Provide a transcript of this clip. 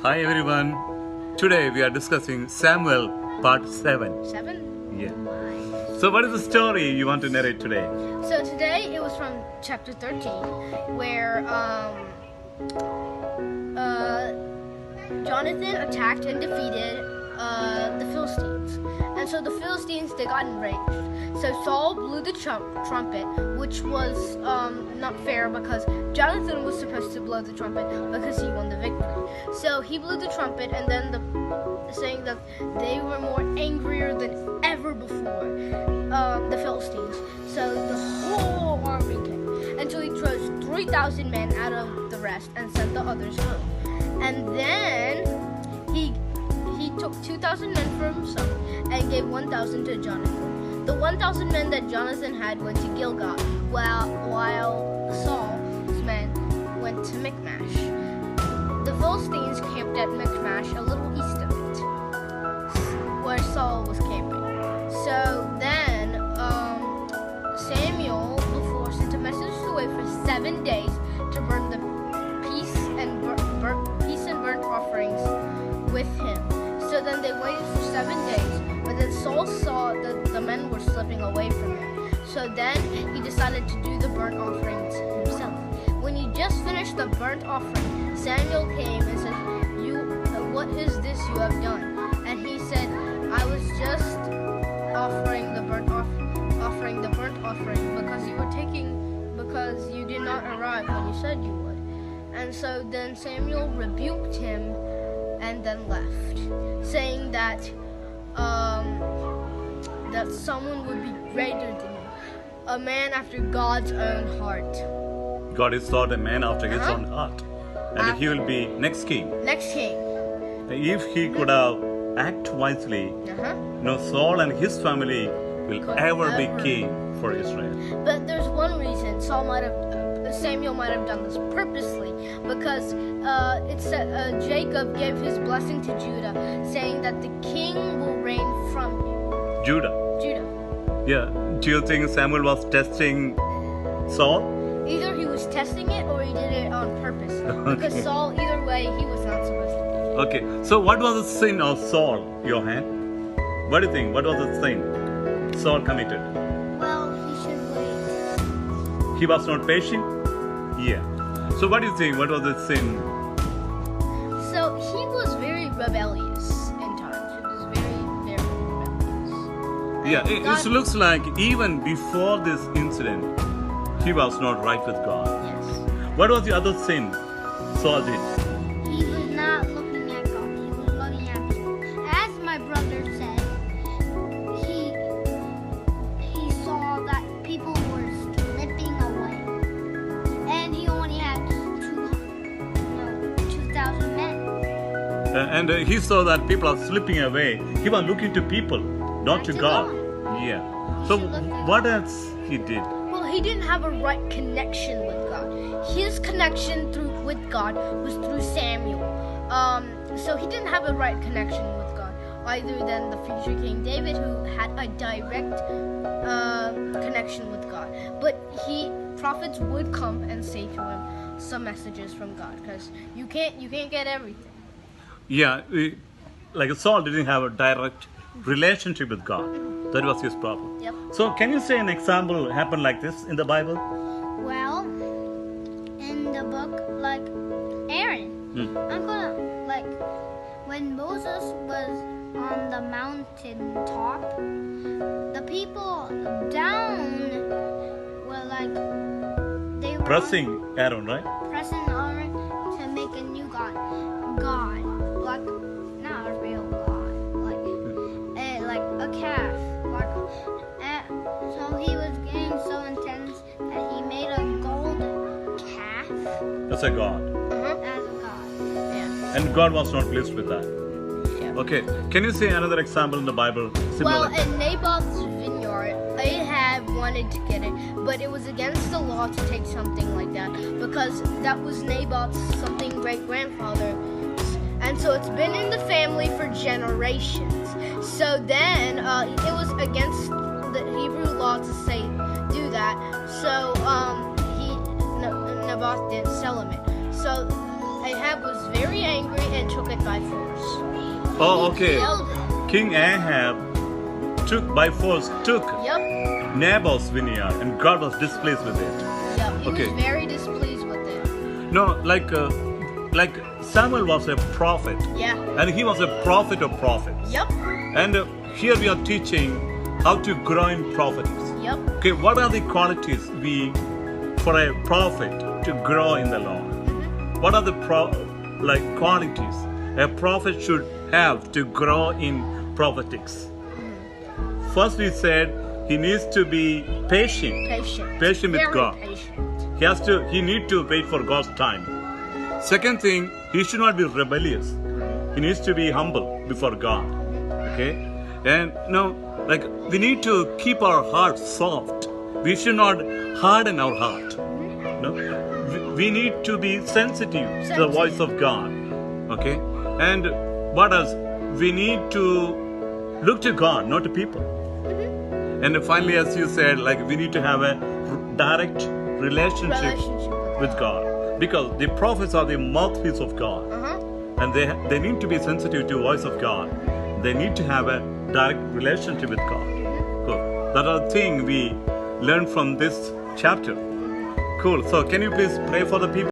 Hi everyone. Today we are discussing Samuel part 7. 7? Yeah. Oh my. So what is the story you want to narrate today? So today it was from chapter 13 where Jonathan attacked and defeated the Philistines. And so the Philistines, they got enraged. So Saul blew the trumpet, which was not fair because Jonathan was supposed to blow the trumpet because he won the victory. So he blew the trumpet, and then saying that they were more angrier than ever before, the Philistines. So the whole army came. And so he chose 3,000 men out of the rest and sent the others home. And then he took 2,000 men for himself and gave 1,000 to Jonathan. The 1,000 men that Jonathan had went to Gilgal, while Saul's men went to Michmash. The Philistines camped at Michmash, a little east of it, where Saul was camping. So then Samuel before sent a message away for 7 days to burn the peace and burnt offerings with him. So then they waited for 7 days, but then Saul saw that the men were slipping away from him. So then he decided to do the burnt offerings himself. When he just finished the burnt offering, Samuel came and said, what is this you have done? And he said, I was just offering the burnt offering because you did not arrive when you said you would. And so then Samuel rebuked him and then left, saying that that someone would be greater than you, a man after God's own heart. God is thought a man after his own heart, and he will be next king. Next king. If he could have act wisely, Saul and his family will ever be king for Israel. But there's one reason Samuel might have done this purposely, because it said Jacob gave his blessing to Judah, saying that the king will reign from you. Judah. Yeah. Do you think Samuel was testing Saul? Either he was testing it or he did it on purpose. Because Saul, either way, he was not supposed to do it. Okay. So what was the sin of Saul, Johan? What do you think? What was the sin Saul committed? Well, he should wait. He was not patient? Yeah. So what do you think? What was the sin? So he was very rebellious in times. He was very, very rebellious. Yeah, it looks like even before this incident, he was not right with God. Yes. What was the other sin Saul did? He was not looking at God. He was looking at people. As my brother said, he saw that people were slipping away, and he only had 2,000 men. And he saw that people are slipping away. He was looking to people, not to God. Yeah. So what else he did? Well, he didn't have a right connection with God. His connection with God was through Samuel. So he didn't have a right connection with God, other than the future King David, who had a direct connection with God. But prophets would come and say to him some messages from God, because you can't get everything. Yeah, like Saul didn't have a direct relationship with God. That was his problem. Yep. So can you say an example happened like this in the Bible? Well, in the book, like Aaron, I'm gonna when Moses was on the mountain top, the people down were they were Pressing Aaron, right? pressing Aaron to make a new God, not a real God, like a calf. So he was getting so intense that he made a golden calf That's a God. as a god. Yeah. And God was not pleased with that. Yeah. Okay, can you say another example in the Bible? Well, Like that? in Naboth's vineyard, Ahab wanted to get it, but it was against the law to take something like that, because that was Naboth's great-grandfather. And so it's been in the family for generations. So then it was against the Hebrew law to do that. So Naboth didn't sell him it. So Ahab was very angry and took it by force. Oh, okay. Killed him. King Ahab by force took Yep. Nabal's vineyard, and God was displeased with it. Yep. He Okay. was very displeased with it. No, like Samuel was a prophet, Yeah. and he was a prophet of prophets. Yep. And here we are teaching how to grow in prophetess. Yep. Okay, what are the qualities for a prophet to grow in the Lord? What are the qualities a prophet should have to grow in prophetics? First, we said he needs to be patient. Patient with Very God. patient. He need to wait for God's time. Second thing, he should not be rebellious. He needs to be humble before God. Okay? And we need to keep our hearts soft. We should not harden our heart. No? We need to be sensitive to the voice of God. Okay? And what else? We need to look to God, not to people. And finally, as you said, we need to have a direct relationship with God. Because the prophets are the mouthpiece of God. And they need to be sensitive to the voice of God. They need to have a direct relationship with God. Cool. That are the thing we learned from this chapter. Cool. So can you please pray for the people?